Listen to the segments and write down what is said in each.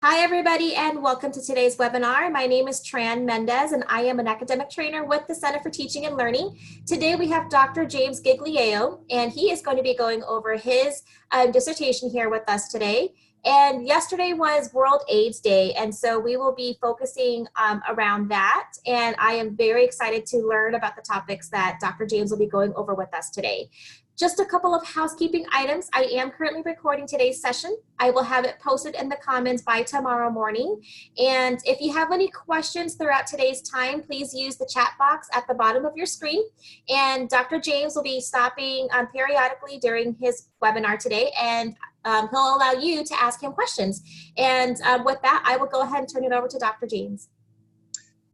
Hi, everybody, and welcome to today's webinar. My name is Tran Mendez, and I am an academic trainer with the Center for Teaching and Learning. Today, we have Dr. James Gigliello, and he is going to be going over his dissertation here with us today. And yesterday was World AIDS Day, and so we will be focusing around that. And I am very excited to learn about the topics that Dr. James will be going over with us today. Just a couple of housekeeping items. I am currently recording today's session. I will have it posted in the comments by tomorrow morning. And if you have any questions throughout today's time, please use the chat box at the bottom of your screen. And Dr. James will be stopping periodically during his webinar today, and he'll allow you to ask him questions. And with that, I will go ahead and turn it over to Dr. James.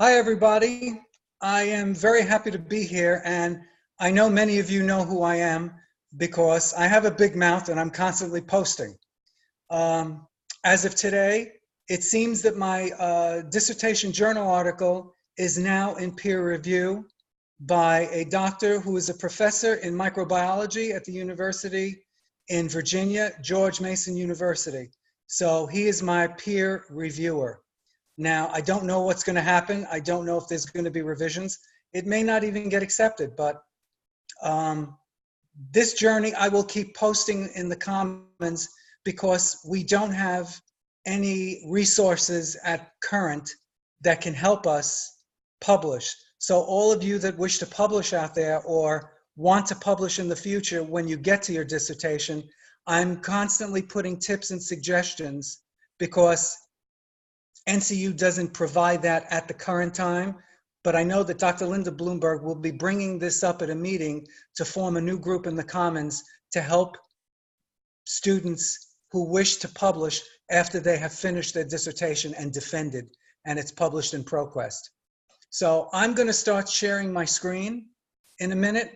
Hi, everybody. I am very happy to be here, and I know many of you know who I am because I have a big mouth and I'm constantly posting. As of today, it seems that my dissertation journal article is now in peer review by a doctor who is a professor in microbiology at the University in Virginia, George Mason University. So he is my peer reviewer. Now, I don't know what's going to happen. I don't know if there's going to be revisions. It may not even get accepted, but this journey I will keep posting in the comments because we don't have any resources at current that can help us publish. So all of you that wish to publish out there or want to publish in the future when you get to your dissertation, I'm constantly putting tips and suggestions because NCU doesn't provide that at the current time. But I know that Dr. Linda Bloomberg will be bringing this up at a meeting to form a new group in the Commons to help students who wish to publish after they have finished their dissertation and defended, and it's published in ProQuest. So I'm going to start sharing my screen in a minute.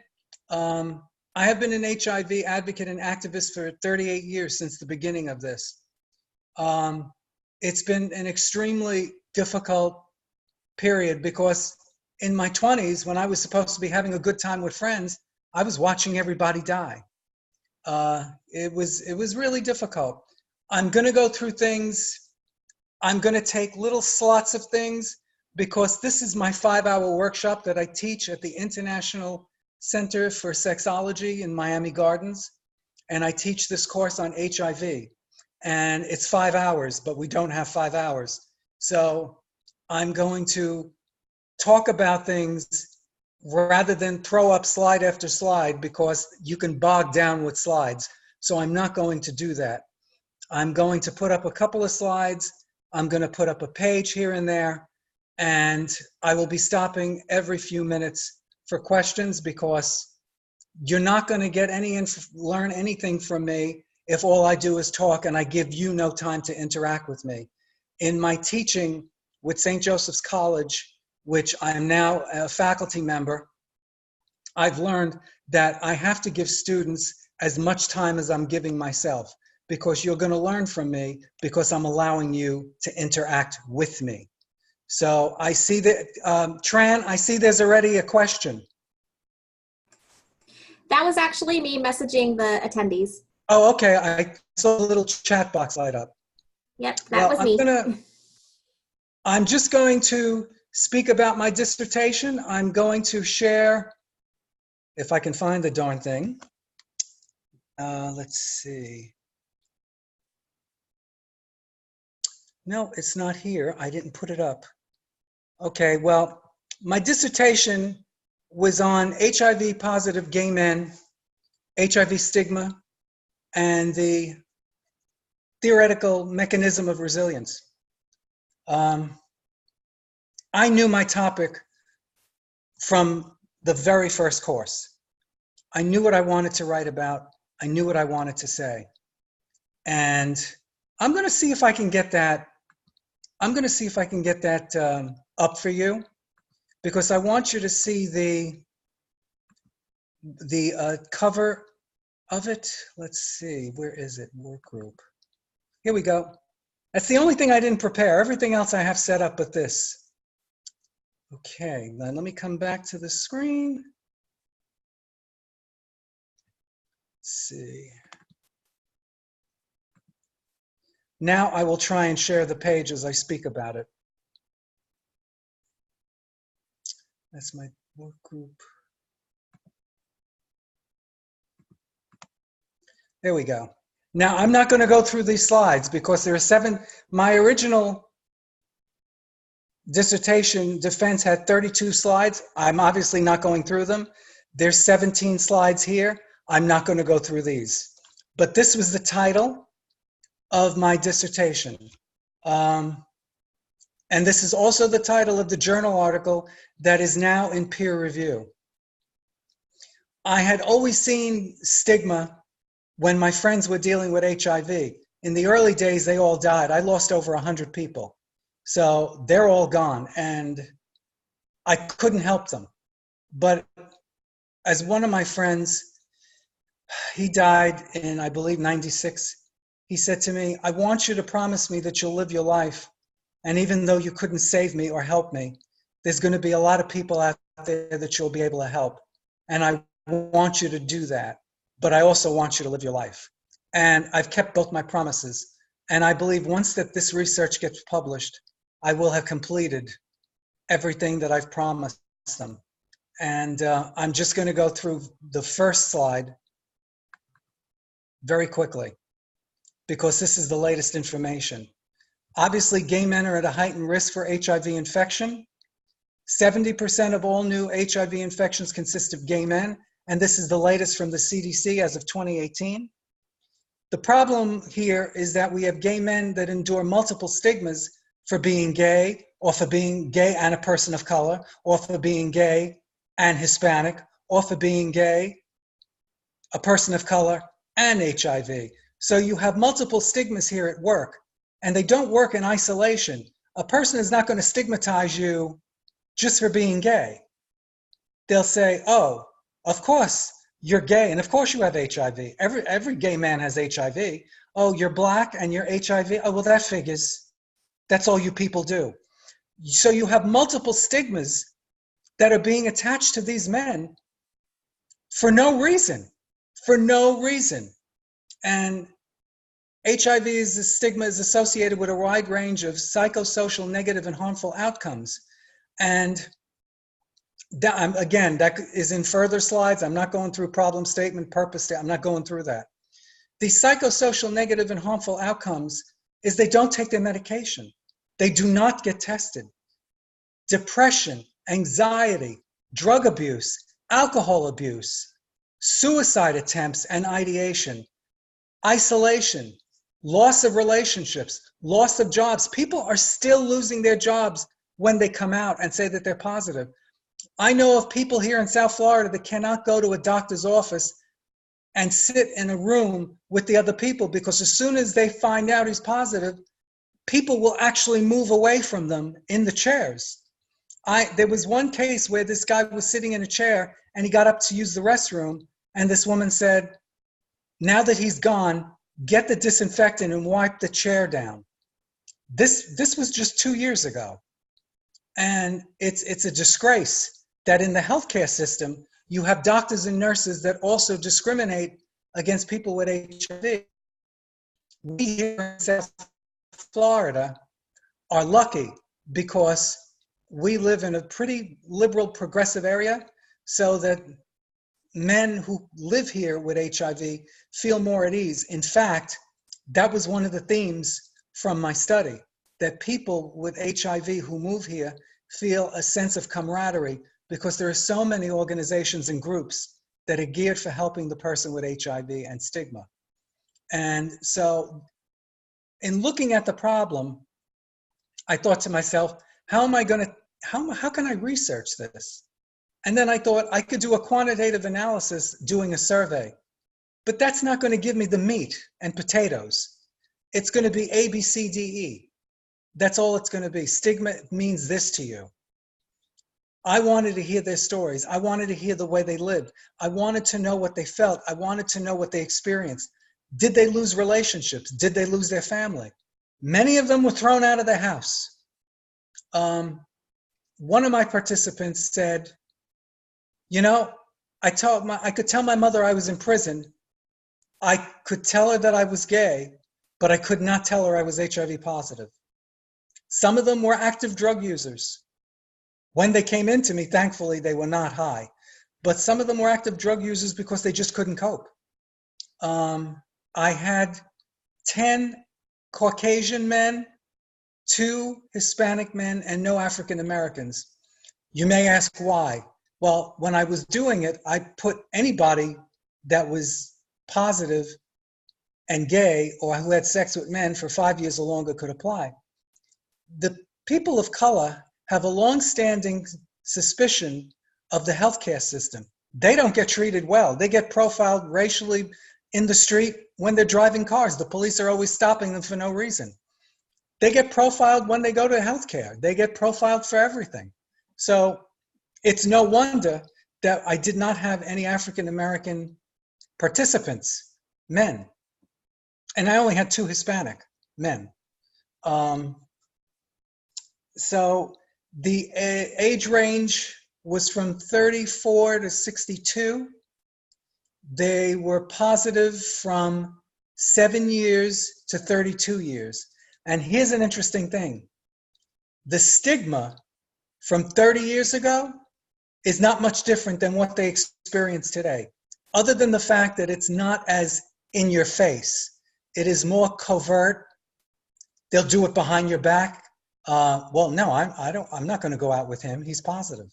I have been an HIV advocate and activist for 38 years since the beginning of this. It's been an extremely difficult period because in my 20s, when I was supposed to be having a good time with friends, I was watching everybody die. It was really difficult. I'm going to go through things. I'm going to take little slots of things because this is my 5-hour workshop that I teach at the International Center for Sexology in Miami Gardens. And I teach this course on HIV. And it's 5 hours, but we don't have 5 hours. So I'm going to talk about things rather than throw up slide after slide because you can bog down with slides. So I'm not going to do that. I'm going to put up a couple of slides. I'm going to put up a page here and there. And I will be stopping every few minutes for questions because you're not going to get learn anything from me if all I do is talk and I give you no time to interact with me. In my teaching with St. Joseph's College, which I am now a faculty member, I've learned that I have to give students as much time as I'm giving myself because you're going to learn from me because I'm allowing you to interact with me. So I see that, Tran, I see there's already a question. That was actually me messaging the attendees. Oh, okay. I saw a little chat box light up. Yep, that was me. I'm just going to speak about my dissertation. I'm going to share, if I can find the darn thing. Let's see. No, it's not here. I didn't put it up. Okay, well, my dissertation was on HIV positive gay men, HIV stigma, and the theoretical mechanism of resilience. I knew my topic from the very first course. I knew what I wanted to write about. I knew what I wanted to say. And I'm going to see if I can get that. I'm going to see if I can get that up for you because I want you to see the cover of it. Let's see, where is it? Work group. Here we go. That's the only thing I didn't prepare. Everything else I have set up but this. Okay, then let me come back to the screen. Let's see. Now I will try and share the page as I speak about it. That's my work group. There we go. Now I'm not going to go through these slides because there are 7. My original dissertation defense had 32 slides. I'm obviously not going through them. There's 17 slides here. I'm not going to go through these. But this was the title of my dissertation. And this is also the title of the journal article that is now in peer review. I had always seen stigma when my friends were dealing with HIV. In the early days, they all died. I lost over 100 people. So they're all gone, and I couldn't help them. But as one of my friends, he died in, I believe, 96. He said to me, I want you to promise me that you'll live your life. And even though you couldn't save me or help me, there's going to be a lot of people out there that you'll be able to help. And I want you to do that. But I also want you to live your life. And I've kept both my promises. And I believe once that this research gets published, I will have completed everything that I've promised them. And I'm just going to go through the first slide very quickly, because this is the latest information. Obviously, gay men are at a heightened risk for HIV infection. 70% of all new HIV infections consist of gay men, and this is the latest from the CDC as of 2018. The problem here is that we have gay men that endure multiple stigmas for being gay, or for being gay and a person of color, or for being gay and Hispanic, or for being gay, a person of color, and HIV. So you have multiple stigmas here at work, and they don't work in isolation. A person is not going to stigmatize you just for being gay. They'll say, oh, of course you're gay, and of course you have HIV. Every gay man has HIV. Oh, you're black and you're HIV? Oh, well, that figures. That's all you people do. So you have multiple stigmas that are being attached to these men for no reason, And HIV is a stigma is associated with a wide range of psychosocial negative and harmful outcomes. And that, again, that is in further slides. I'm not going through problem statement, purpose statement. I'm not going through that. The psychosocial negative and harmful outcomes is they don't take their medication. They do not get tested. Depression, anxiety, drug abuse, alcohol abuse, suicide attempts and ideation, isolation, loss of relationships, loss of jobs. People are still losing their jobs when they come out and say that they're positive. I know of people here in South Florida that cannot go to a doctor's office and sit in a room with the other people, because as soon as they find out he's positive, people will actually move away from them in the chairs. There was one case where this guy was sitting in a chair and he got up to use the restroom, and this woman said, now that he's gone, get the disinfectant and wipe the chair down. This was just 2 years ago. And it's a disgrace that in the healthcare system, you have doctors and nurses that also discriminate against people with HIV. We here in South Florida are lucky because we live in a pretty liberal, progressive area, so that men who live here with HIV feel more at ease. In fact, that was one of the themes from my study, that people with HIV who move here feel a sense of camaraderie, because there are so many organizations and groups that are geared for helping the person with HIV and stigma. And so in looking at the problem, I thought to myself, how can I research this? And then I thought I could do a quantitative analysis doing a survey, but that's not going to give me the meat and potatoes. It's going to be A, B, C, D, E. That's all it's going to be. Stigma means this to you. I wanted to hear their stories. I wanted to hear the way they lived. I wanted to know what they felt. I wanted to know what they experienced. Did they lose relationships? Did they lose their family? Many of them were thrown out of their house. One of my participants said, you know, I could tell my mother I was in prison. I could tell her that I was gay, but I could not tell her I was HIV positive. Some of them were active drug users. When they came into me, thankfully, they were not high. But some of them were active drug users because they just couldn't cope. I had 10 Caucasian men, 2 Hispanic men, and no African Americans. You may ask why. Well, when I was doing it, I put anybody that was positive and gay or who had sex with men for 5 years or longer could apply. The people of color have a long-standing suspicion of the healthcare system. They don't get treated well. They get profiled racially in the street when they're driving cars. The police are always stopping them for no reason. They get profiled when they go to healthcare. They get profiled for everything. So it's no wonder that I did not have any African American participants, men. And I only had 2 Hispanic men. So the age range was from 34 to 62. They were positive from 7 years to 32 years. And here's an interesting thing. The stigma from 30 years ago is not much different than what they experience today, other than the fact that it's not as in your face. It is more covert. They'll do it behind your back. Well, no, I'm not going to go out with him. He's positive.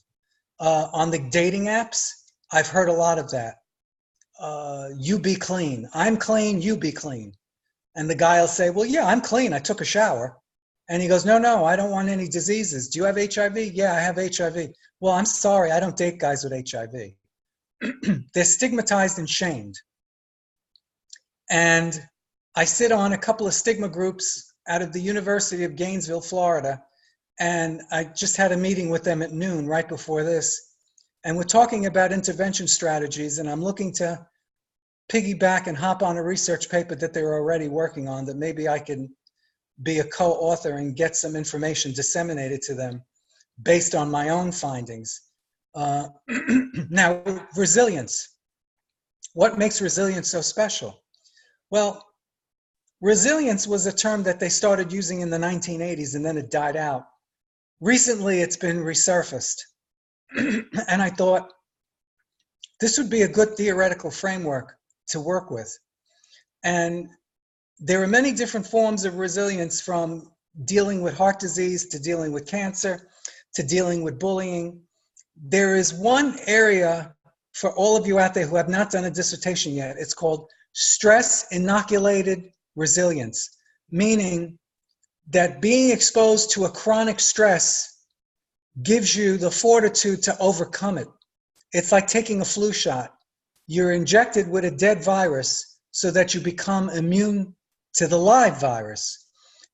On the dating apps, I've heard a lot of that. You be clean. I'm clean, you be clean. And the guy will say, well, yeah, I'm clean. I took a shower. And he goes, no, I don't want any diseases. Do you have HIV? Yeah, I have HIV. Well, I'm sorry, I don't date guys with HIV. They're stigmatized and shamed. And I sit on a couple of stigma groups out of the University of Gainesville, Florida. And I just had a meeting with them at noon right before this. And we're talking about intervention strategies. And I'm looking to piggyback and hop on a research paper that they're already working on that maybe I can be a co-author and get some information disseminated to them based on my own findings. Now, resilience. What makes resilience so special? Well, resilience was a term that they started using in the 1980s and then it died out. Recently, it's been resurfaced. And I thought this would be a good theoretical framework to work with. And there are many different forms of resilience, from dealing with heart disease to dealing with cancer to dealing with bullying. There is one area for all of you out there who have not done a dissertation yet. It's called stress inoculated resilience, meaning that being exposed to a chronic stress gives you the fortitude to overcome it. It's like taking a flu shot. You're injected with a dead virus so that you become immune to the live virus.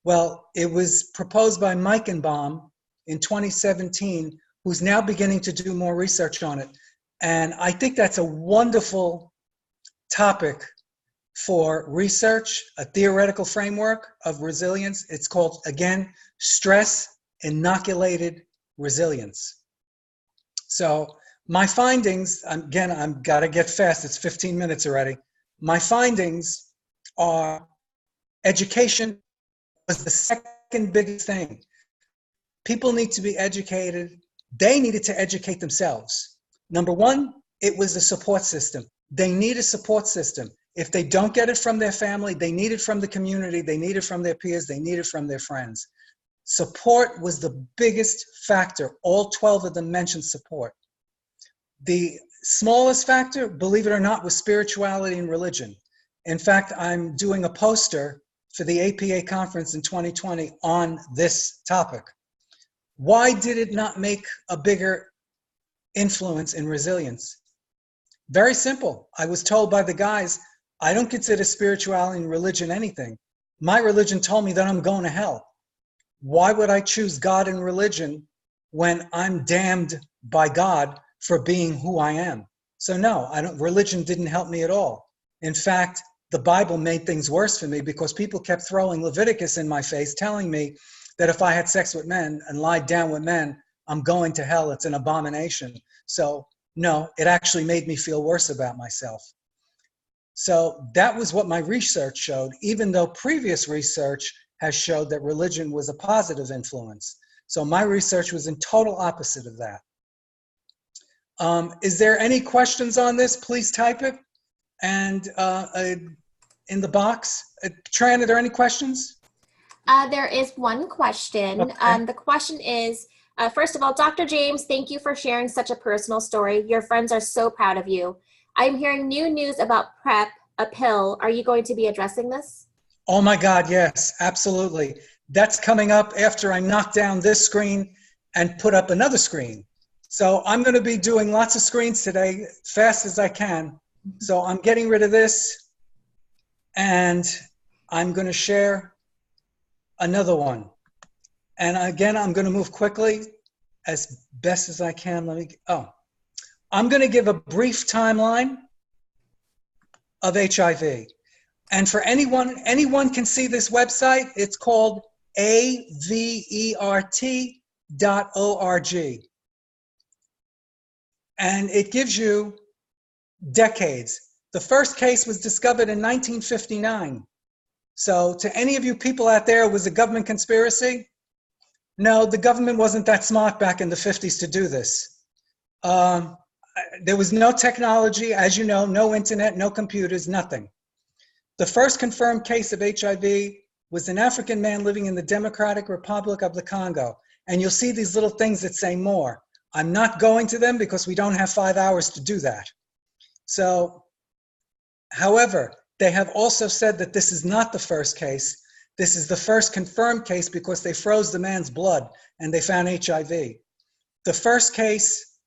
Well, it was proposed by Meichenbaum in 2017, who's now beginning to do more research on it. And I think that's a wonderful topic for research, a theoretical framework of resilience. It's called, again, stress inoculated resilience. So my findings, again, I've got to get fast. It's 15 minutes already. My findings are education was the second biggest thing. People need to be educated. They needed to educate themselves. Number one, it was the support system. They need a support system. If they don't get it from their family, they need it from the community, they need it from their peers, they need it from their friends. Support was the biggest factor. All 12 of them mentioned support. The smallest factor, believe it or not, was spirituality and religion. In fact, I'm doing a poster for the APA conference in 2020 on this topic. Why did it not make a bigger influence in resilience? Very simple. I was told by the guys, I don't consider spirituality and religion anything. My religion told me that I'm going to hell. Why would I choose God and religion when I'm damned by God for being who I am? So no, religion didn't help me at all. In fact, the Bible made things worse for me because people kept throwing Leviticus in my face, telling me that if I had sex with men and lied down with men, I'm going to hell. It's an abomination. So no, it actually made me feel worse about myself. So that was what my research showed, even though previous research has showed that religion was a positive influence. So my research was in total opposite of that. Is there any questions on this? Please type it. And in the box. Tran, are there any questions? There is one question. Okay. The question is, first of all, Dr. James, thank you for sharing such a personal story. Your friends are so proud of you. I'm hearing new news about PrEP, a pill. Are you going to be addressing this? Oh my God, yes, absolutely. That's coming up after I knock down this screen and put up another screen. So I'm going to be doing lots of screens today, fast as I can. So I'm getting rid of this, and I'm going to share another one. And again, I'm going to move quickly as best as I can. I'm going to give a brief timeline of HIV. And for anyone can see this website. It's called avert.org. And it gives you decades. The first case was discovered in 1959. So to any of you people out there, was a government conspiracy? No, the government wasn't that smart back in the 50s to do this. There was no technology, as you know, no internet, no computers, nothing. The first confirmed case of HIV was an African man living in the Democratic Republic of the Congo. And you'll see these little things that say more. I'm not going to them because we don't have 5 hours to do that. So, however, they have also said that this is not the first case. This is the first confirmed case because they froze the man's blood and they found HIV. The first case,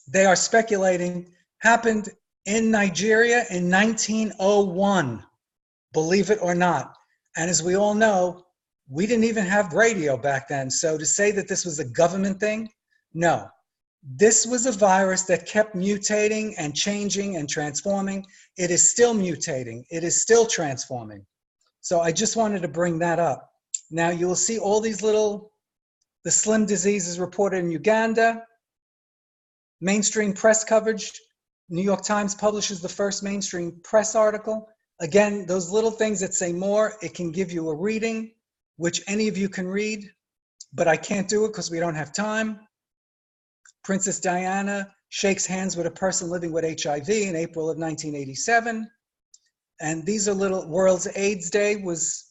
they are speculating, happened in Nigeria in 1901, believe it or not. And as we all know, we didn't even have radio back then. So to say that this was a government thing, no. This was a virus that kept mutating and changing and transforming. It is still mutating. It is still transforming. So I just wanted to bring that up. Now you will see all these the slim diseases reported in Uganda, mainstream press coverage. New York Times publishes the first mainstream press article. Again, those little things that say more, it can give you a reading, which any of you can read, but I can't do it because we don't have time. Princess Diana shakes hands with a person living with HIV in April of 1987. And these are little, World's AIDS Day was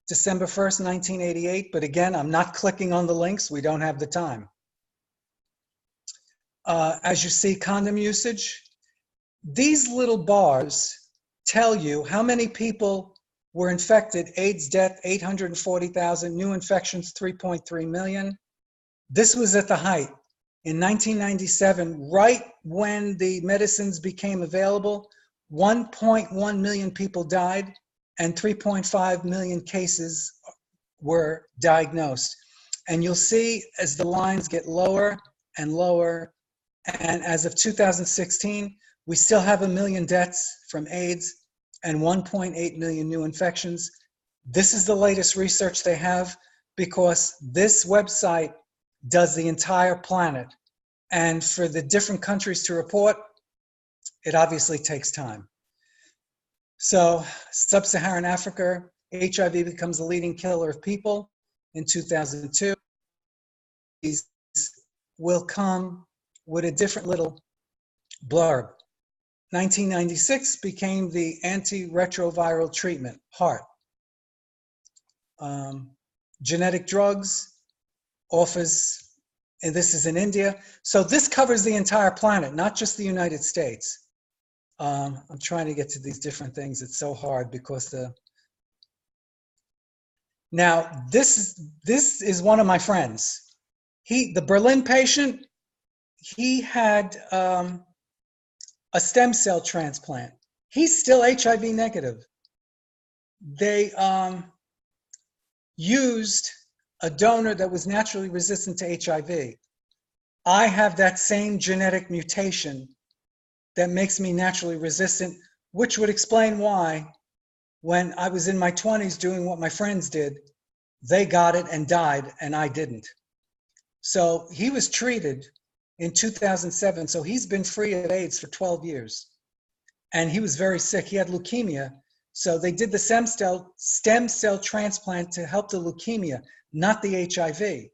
December 1st, 1988. But again, I'm not clicking on the links. We don't have the time. As you see, condom usage. These little bars tell you how many people were infected. AIDS death, 840,000. New infections, 3.3 million. This was at the height. In 1997, right when the medicines became available, 1.1 million people died and 3.5 million cases were diagnosed. And you'll see as the lines get lower and lower, and as of 2016, we still have 1 million deaths from AIDS and 1.8 million new infections. This is the latest research they have because this website does the entire planet. And for the different countries to report, it obviously takes time. So sub-Saharan Africa, HIV becomes the leading killer of people in 2002. These will come with a different little blurb. 1996 became the antiretroviral treatment, HAART. Genetic drugs offers, and this is in India. So this covers the entire planet, not just the United States. I'm trying to get to these different things. It's so hard because now this is one of my friends. The Berlin patient, he had a stem cell transplant. He's still HIV negative. They used a donor that was naturally resistant to HIV. I have that same genetic mutation that makes me naturally resistant, which would explain why when I was in my 20s doing what my friends did, they got it and died and I didn't. So he was treated in 2007. So he's been free of AIDS for 12 years. and he was very sick. He had leukemia. So they did the stem cell transplant to help the leukemia, not the HIV.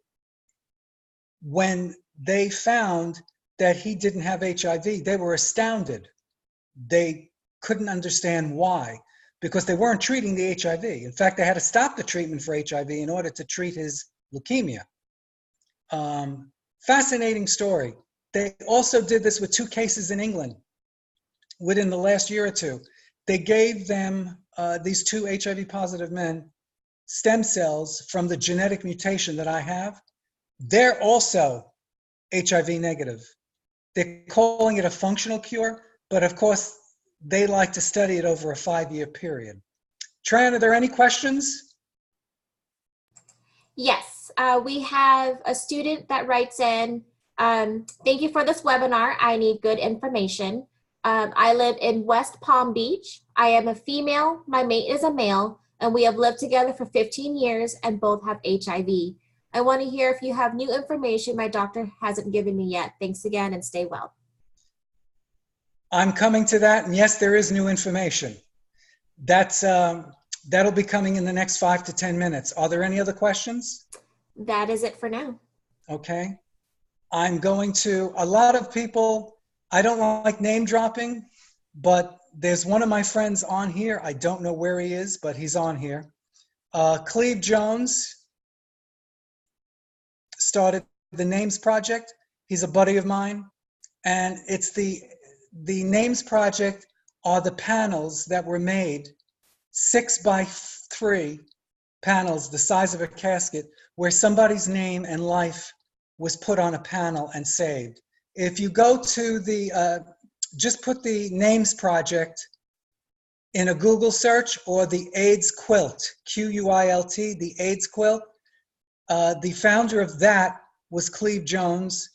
When they found that he didn't have HIV, they were astounded. They couldn't understand why, because they weren't treating the HIV. In fact, they had to stop the treatment for HIV in order to treat his leukemia. Fascinating story. They also did this with 2 cases in England within the last year or 2. They gave them, these 2 HIV positive men, stem cells from the genetic mutation that I have. They're also HIV negative. They're calling it a functional cure, but of course, they like to study it over a 5-year period. Tran, are there any questions? Yes, we have a student that writes in, thank you for this webinar. I need good information. I live in West Palm Beach. I am a female, my mate is a male, and we have lived together for 15 years and both have HIV. I want to hear if you have new information my doctor hasn't given me yet. Thanks again and stay well. I'm coming to that, and yes, there is new information. That'll be coming in the next 5 to 10 minutes. Are there any other questions? That is it for now. Okay. I'm going to, a lot of people, I don't like name dropping, but there's one of my friends on here. I don't know where he is, but he's on here. Cleve Jones started the Names Project. He's a buddy of mine. And it's the Names Project are the panels that were made, 6 by 3 panels, the size of a casket, where somebody's name and life was put on a panel and saved. If you go to the, just put the Names Project in a Google search, or the AIDS quilt, Q-U-I-L-T, the AIDS quilt. The founder of that was Cleve Jones,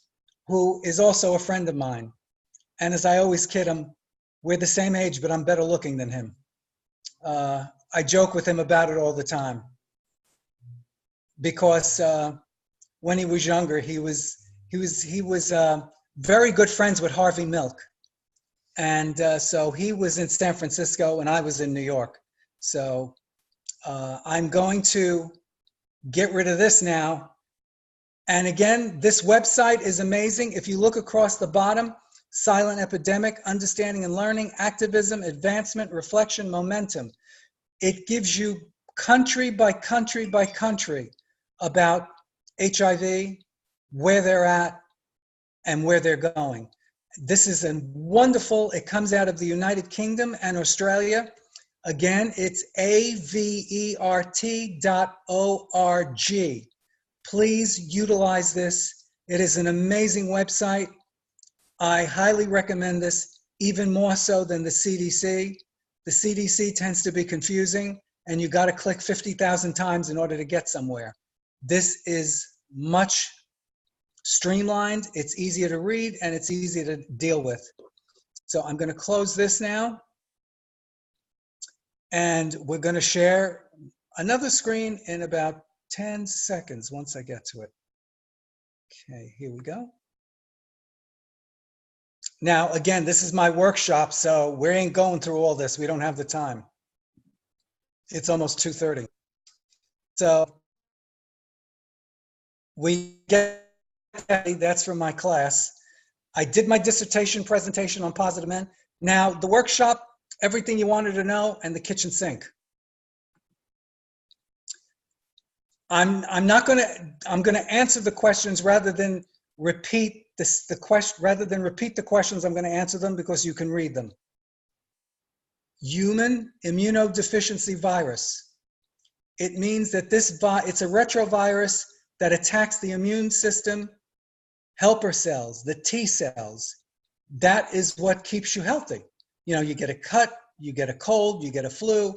who is also a friend of mine. And as I always kid him, we're the same age, but I'm better looking than him. I joke with him about it all the time, because when he was younger, he was very good friends with Harvey Milk. And so he was in San Francisco and I was in New York. So I'm going to get rid of this now. And again, this website is amazing. If you look across the bottom, silent epidemic, understanding and learning, activism, advancement, reflection, momentum. It gives you country by country by country about HIV, where they're at, and where they're going. This is a wonderful, it comes out of the United Kingdom and Australia. Again, it's avert.org. Please utilize this. It is an amazing website. I highly recommend this, even more so than the CDC. The CDC tends to be confusing, and you got to click 50,000 times in order to get somewhere. This is much streamlined, it's easier to read, and it's easier to deal with. So I'm going to close this now, and we're going to share another screen in about 10 seconds once I get to it. Okay, here we go. Now, again, this is my workshop, so we ain't going through all this. We don't have the time. It's almost 2:30. So we get, that's from my class. I did my dissertation presentation on positive men. Now, the workshop, everything you wanted to know, and the kitchen sink. I'm going to answer the questions rather than repeat the questions. I'm going to answer them because you can read them. Human immunodeficiency virus. It means that it's a retrovirus that attacks the immune system, helper cells, the T cells. That is what keeps you healthy. You know, you get a cut, you get a cold, you get a flu.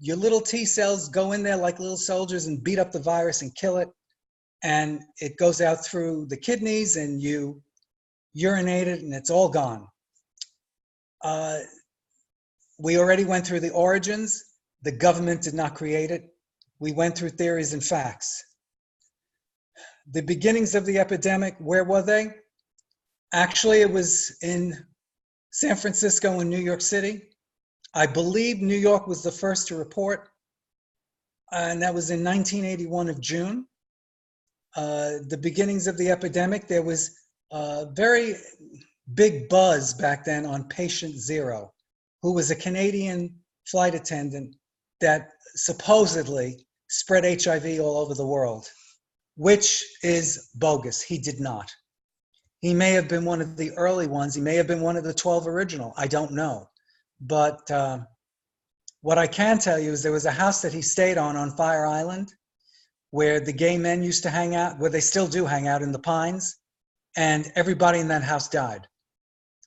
Your little T cells go in there like little soldiers and beat up the virus and kill it. And it goes out through the kidneys and you urinate it and it's all gone. We already went through the origins. The government did not create it. We went through theories and facts. The beginnings of the epidemic, where were they? Actually, it was in San Francisco and New York City. I believe New York was the first to report, and that was in 1981 of June. The beginnings of the epidemic, there was a very big buzz back then on Patient Zero, who was a Canadian flight attendant that supposedly spread HIV all over the world, which is bogus. He did not. He may have been one of the early ones. He may have been one of the 12 original. I don't know. But what I can tell you is there was a house that he stayed on Fire Island, where the gay men used to hang out, where they still do hang out in the Pines, and everybody in that house died,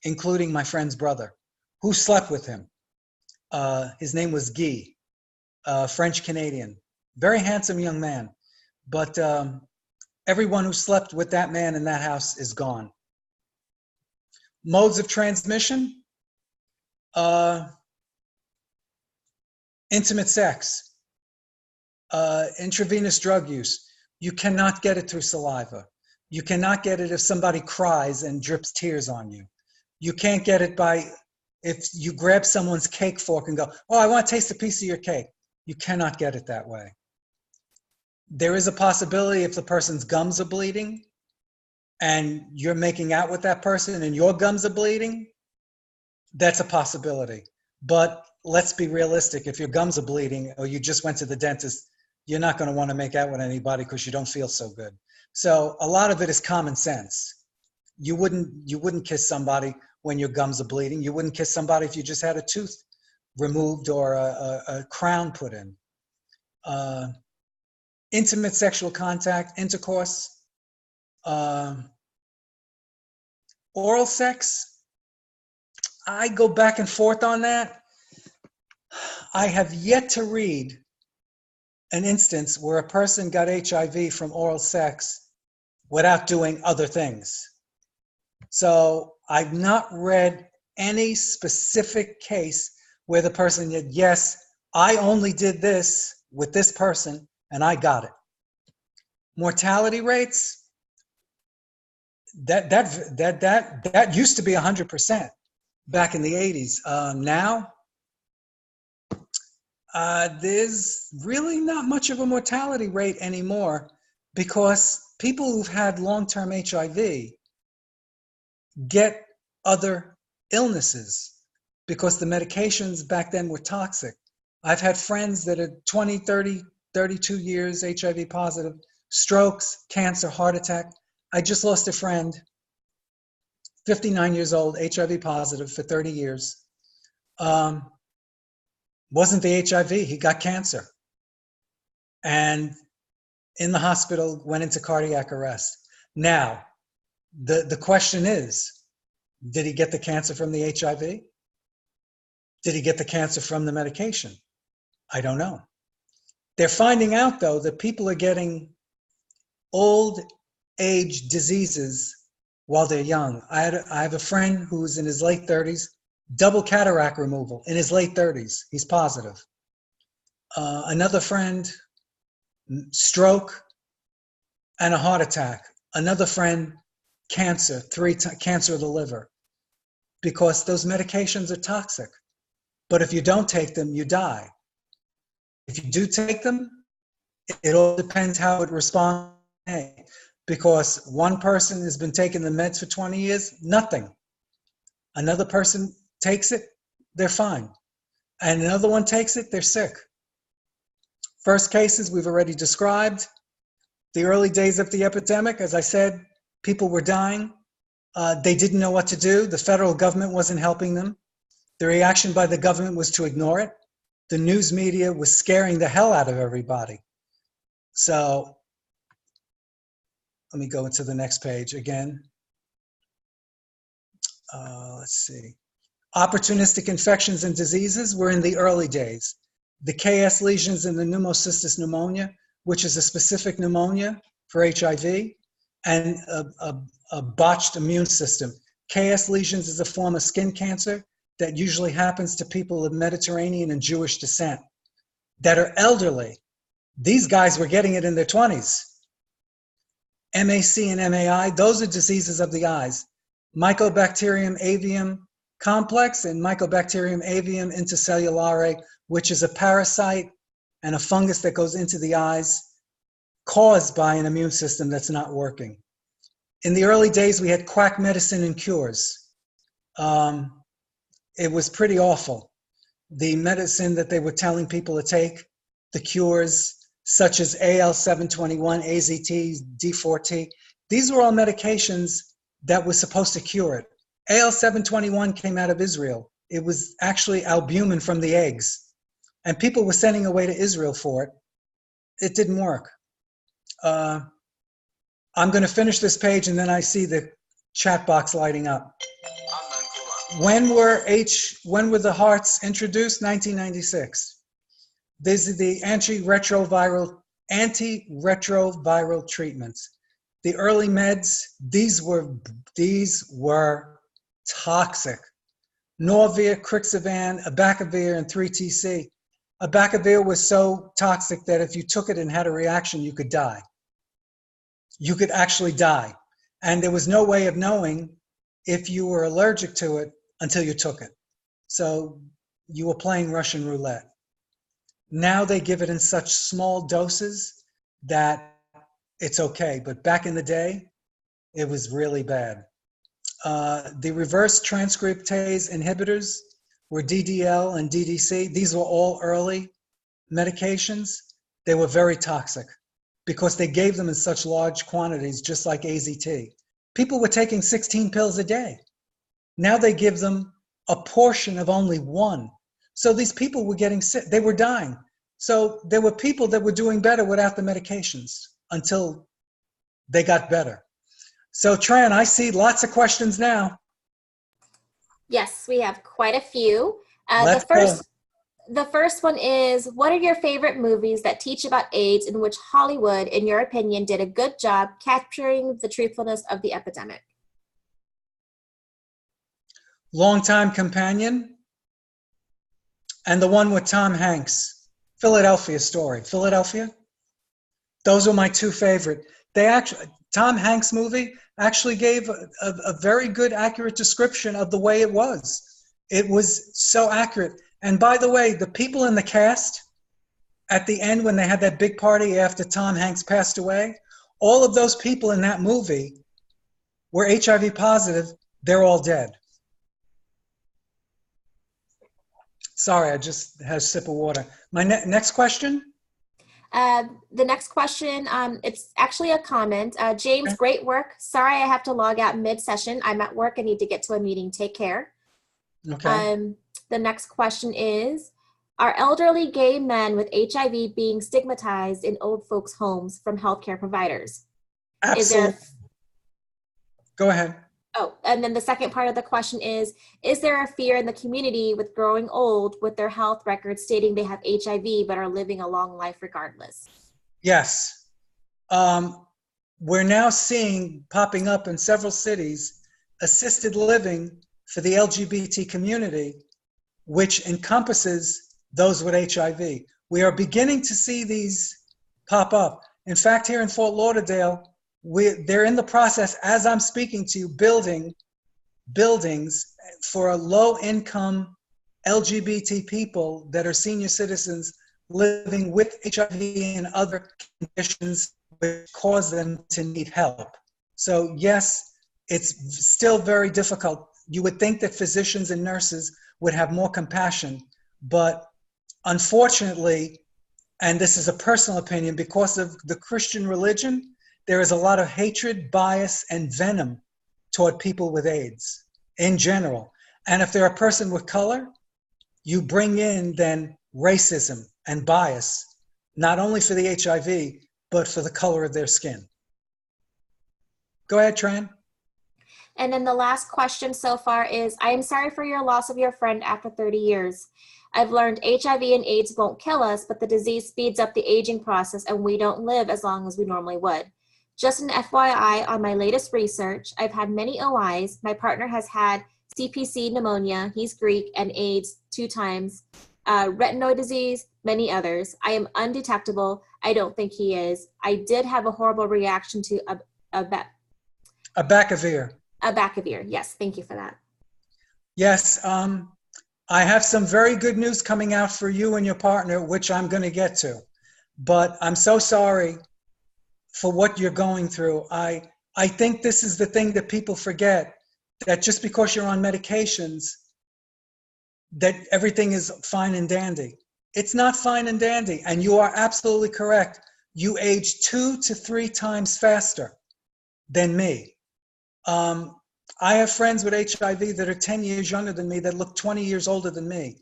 including my friend's brother, who slept with him. His name was Guy, French-Canadian, very handsome young man. But everyone who slept with that man in that house is gone. Modes of transmission, intimate sex, intravenous drug use. You cannot get it through saliva. You cannot get it if somebody cries and drips tears on you. You can't get it by if you grab someone's cake fork and go, oh, I want to taste a piece of your cake. You cannot get it that way. There is a possibility if the person's gums are bleeding and you're making out with that person and your gums are bleeding, that's a possibility. But let's be realistic. If your gums are bleeding or you just went to the dentist, you're not going to want to make out with anybody because you don't feel so good. So a lot of it is common sense. You wouldn't kiss somebody when your gums are bleeding. You wouldn't kiss somebody if you just had a tooth removed or a crown put in. Intimate sexual contact, intercourse, oral sex. I go back and forth on that. I have yet to read an instance where a person got HIV from oral sex without doing other things. So I've not read any specific case where the person said, yes, I only did this with this person and I got it. Mortality rates, that used to be 100% back in the 80s. Now, there's really not much of a mortality rate anymore because people who've had long-term HIV get other illnesses because the medications back then were toxic. I've had friends that are 20, 30, 32 years HIV positive, strokes, cancer, heart attack. I just lost a friend, 59 years old, HIV positive for 30 years. Wasn't the HIV, he got cancer. And in the hospital, went into cardiac arrest. Now, the question is, did he get the cancer from the HIV? Did he get the cancer from the medication? I don't know. They're finding out, though, that people are getting old age diseases while they're young. I have a friend who's in his late 30s, double cataract removal in his late 30s. He's positive. Another friend, stroke and a heart attack. Another friend, cancer, cancer of the liver, because those medications are toxic. But if you don't take them, you die. If you do take them, it all depends how it responds. Because one person has been taking the meds for 20 years, nothing. Another person takes it, they're fine. And another one takes it, they're sick. First cases we've already described. The early days of the epidemic, as I said, people were dying. They didn't know what to do. The federal government wasn't helping them. The reaction by the government was to ignore it. The news media was scaring the hell out of everybody. So let me go into the next page again. Let's see. Opportunistic infections and diseases were in the early days. The KS lesions and the pneumocystis pneumonia, which is a specific pneumonia for HIV, and a botched immune system. KS lesions is a form of skin cancer that usually happens to people of Mediterranean and Jewish descent that are elderly. These guys were getting it in their 20s. MAC and MAI, those are diseases of the eyes. Mycobacterium avium complex and Mycobacterium avium intercellulare, which is a parasite and a fungus that goes into the eyes caused by an immune system that's not working. In the early days, we had quack medicine and cures. It was pretty awful. The medicine that they were telling people to take, the cures such as AL-721, AZT, D4T, these were all medications that were supposed to cure it. AL-721 came out of Israel. It was actually albumin from the eggs. And people were sending away to Israel for it. It didn't work. I'm going to finish this page and then I see the chat box lighting up. When were the hearts introduced? 1996. These are the antiretroviral treatments. The early meds, these were toxic. Norvir, Crixivan, Abacavir, and 3TC. Abacavir was so toxic that if you took it and had a reaction, you could die. You could actually die. And there was no way of knowing if you were allergic to it until you took it. So you were playing Russian roulette. Now they give it in such small doses that it's okay. But back in the day, it was really bad. The reverse transcriptase inhibitors were DDL and DDC. These were all early medications. They were very toxic because they gave them in such large quantities, just like AZT. People were taking 16 pills a day. Now they give them a portion of only one. So these people were getting sick. They were dying. So there were people that were doing better without the medications until they got better. So Tran, I see lots of questions now. Yes, we have quite a few. Let's go. The first one is, what are your favorite movies that teach about AIDS in which Hollywood, in your opinion, did a good job capturing the truthfulness of the epidemic? Longtime Companion and the one with Tom Hanks, Philadelphia Story. Philadelphia? Those were my two favorite. Tom Hanks movie actually gave a very good, accurate description of the way it was. It was so accurate. And by the way, the people in the cast at the end when they had that big party after Tom Hanks passed away, all of those people in that movie were HIV positive. They're all dead. Sorry, I just had a sip of water. My next question? The next question, it's actually a comment. James, great work. Sorry I have to log out mid-session. I'm at work. I need to get to a meeting. Take care. Okay. The next question is, are elderly gay men with HIV being stigmatized in old folks' homes from healthcare providers? Absolutely. Go ahead. Oh, and then the second part of the question is there a fear in the community with growing old with their health records stating they have HIV but are living a long life regardless? Yes. We're now seeing popping up in several cities assisted living for the LGBT community, which encompasses those with HIV. We are beginning to see these pop up. In fact, here in Fort Lauderdale, they're in the process, as I'm speaking to you, building buildings for low-income LGBT people that are senior citizens living with HIV and other conditions which cause them to need help. So yes, it's still very difficult. You would think that physicians and nurses would have more compassion, but unfortunately, and this is a personal opinion, because of the Christian religion, there is a lot of hatred, bias, and venom toward people with AIDS in general. And if they're a person with color, you bring in then racism and bias, not only for the HIV, but for the color of their skin. Go ahead, Tran. And then the last question so far is, I am sorry for your loss of your friend after 30 years. I've learned HIV and AIDS won't kill us, but the disease speeds up the aging process and we don't live as long as we normally would. Just an FYI on my latest research, I've had many OIs. My partner has had CPC pneumonia, he's Greek, and AIDS 2 times, retinoid disease, many others. I am undetectable. I don't think he is. I did have a horrible reaction to Abacavir. Abacavir, yes, thank you for that. Yes, I have some very good news coming out for you and your partner, which I'm going to get to. But I'm so sorry for what you're going through. I think this is the thing that people forget, that just because you're on medications, that everything is fine and dandy. It's not fine and dandy. And you are absolutely correct. You age 2 to 3 times faster than me. I have friends with HIV that are 10 years younger than me that look 20 years older than me.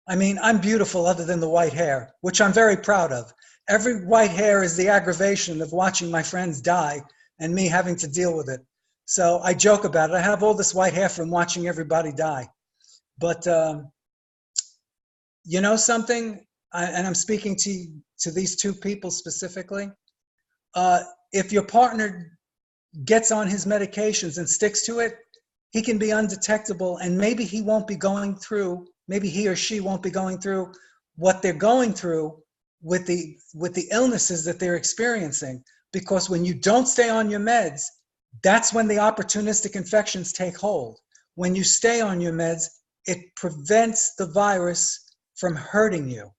I mean, I'm beautiful other than the white hair, which I'm very proud of. Every white hair is the aggravation of watching my friends die and me having to deal with it. So I joke about it. I have all this white hair from watching everybody die. But you know something, and I'm speaking to these two people specifically. If your partner gets on his medications and sticks to it, he can be undetectable, and maybe he won't be going through, maybe he or she won't be going through what they're going through with the illnesses that they're experiencing. Because when you don't stay on your meds, that's when the opportunistic infections take hold. When you stay on your meds, it prevents the virus from hurting you.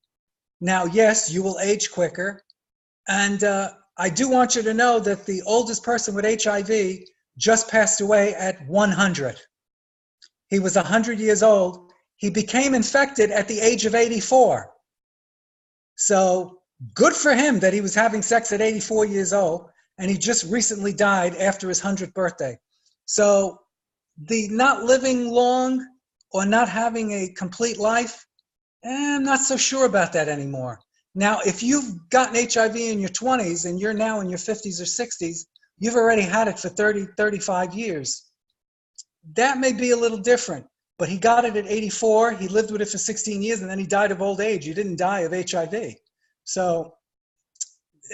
Now, yes, you will age quicker. And I do want you to know that the oldest person with HIV just passed away at 100. He was 100 years old. He became infected at the age of 84. So good for him that he was having sex at 84 years old, and he just recently died after his 100th birthday. So the not living long or not having a complete life, I'm not so sure about that anymore. Now, if you've gotten HIV in your 20s and you're now in your 50s or 60s, you've already had it for 30, 35 years. That may be a little different, but he got it at 84, he lived with it for 16 years, and then he died of old age. He didn't die of HIV. So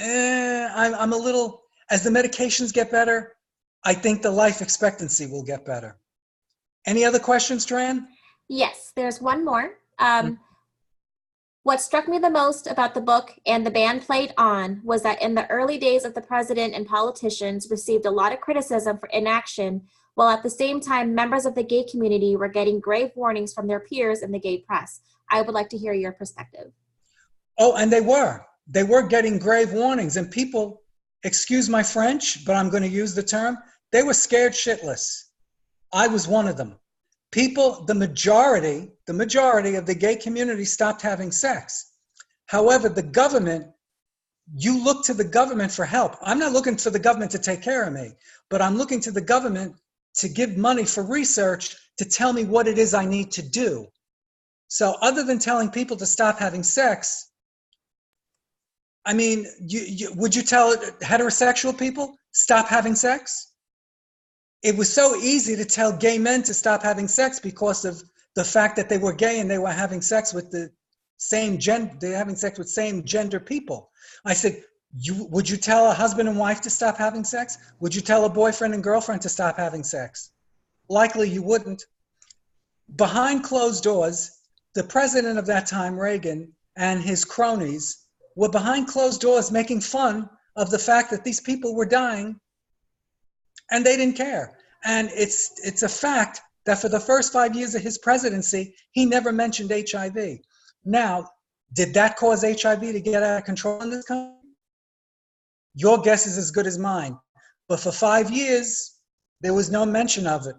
I'm a little, as the medications get better, I think the life expectancy will get better. Any other questions, Tran? Yes, there's one more. What struck me the most about the book and the band played on was that in the early days of the president and politicians received a lot of criticism for inaction, while at the same time members of the gay community were getting grave warnings from their peers in the gay press. I would like to hear your perspective. Oh, and they were getting grave warnings, and people, excuse my French, but I'm going to use the term, they were scared shitless. I was one of them. People, the majority of the gay community stopped having sex. However, the government, you look to the government for help. I'm not looking for the government to take care of me, but I'm looking to the government to give money for research to tell me what it is I need to do. So other than telling people to stop having sex, I mean, would you tell heterosexual people stop having sex? It was so easy to tell gay men to stop having sex because of the fact that they were gay and they were having sex with the same gender, they're having sex with same gender people. I said, would you tell a husband and wife to stop having sex? Would you tell a boyfriend and girlfriend to stop having sex? Likely you wouldn't. Behind closed doors, the president of that time, Reagan, and his cronies were behind closed doors making fun of the fact that these people were dying, and they didn't care. And it's a fact that for the first 5 years of his presidency, he never mentioned HIV. Now, did that cause HIV to get out of control in this country? Your guess is as good as mine. But for 5 years, there was no mention of it.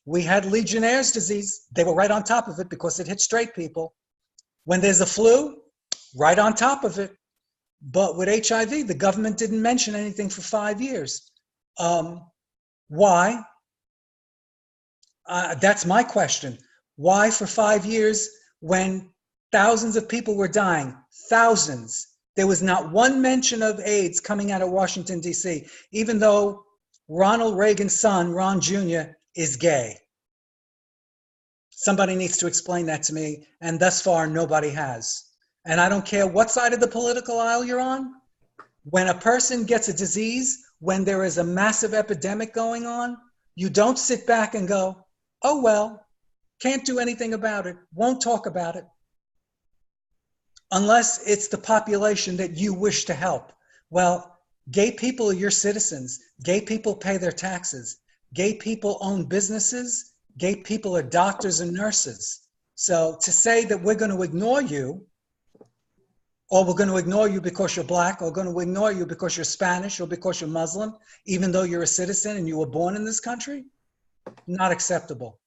We had Legionnaire's disease. They were right on top of it because it hit straight people. When there's a flu, right on top of it. But with HIV, the government didn't mention anything for 5 years. Why? That's my question. Why for 5 years when thousands of people were dying? Thousands. There was not one mention of AIDS coming out of Washington, D.C., even though Ronald Reagan's son, Ron Jr., is gay. Somebody needs to explain that to me, and thus far, nobody has. And I don't care what side of the political aisle you're on. When a person gets a disease, when there is a massive epidemic going on, you don't sit back and go, oh, well, can't do anything about it, won't talk about it. Unless it's the population that you wish to help. Well, gay people are your citizens. Gay people pay their taxes. Gay people own businesses. Gay people are doctors and nurses. So to say that we're going to ignore you, or we're going to ignore you because you're black, or going to ignore you because you're Spanish, or because you're Muslim, even though you're a citizen and you were born in this country, not acceptable.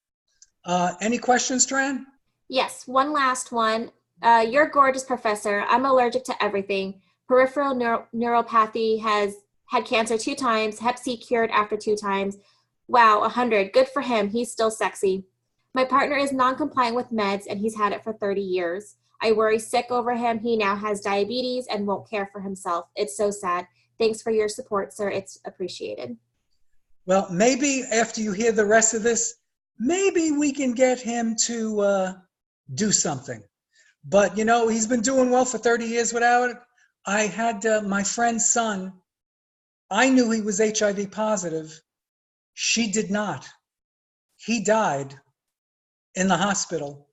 Any questions, Tran? Yes, one last one. You're gorgeous, Professor. I'm allergic to everything. Peripheral neuropathy, has had cancer 2 times, Hep C cured after 2 times. Wow, 100. Good for him. He's still sexy. My partner is non-compliant with meds and he's had it for 30 years. I worry sick over him. He now has diabetes and won't care for himself. It's so sad. Thanks for your support, sir. It's appreciated. Well, maybe after you hear the rest of this, maybe we can get him to do something. But, you know, he's been doing well for 30 years without it. I had my friend's son. I knew he was HIV positive. She did not. He died in the hospital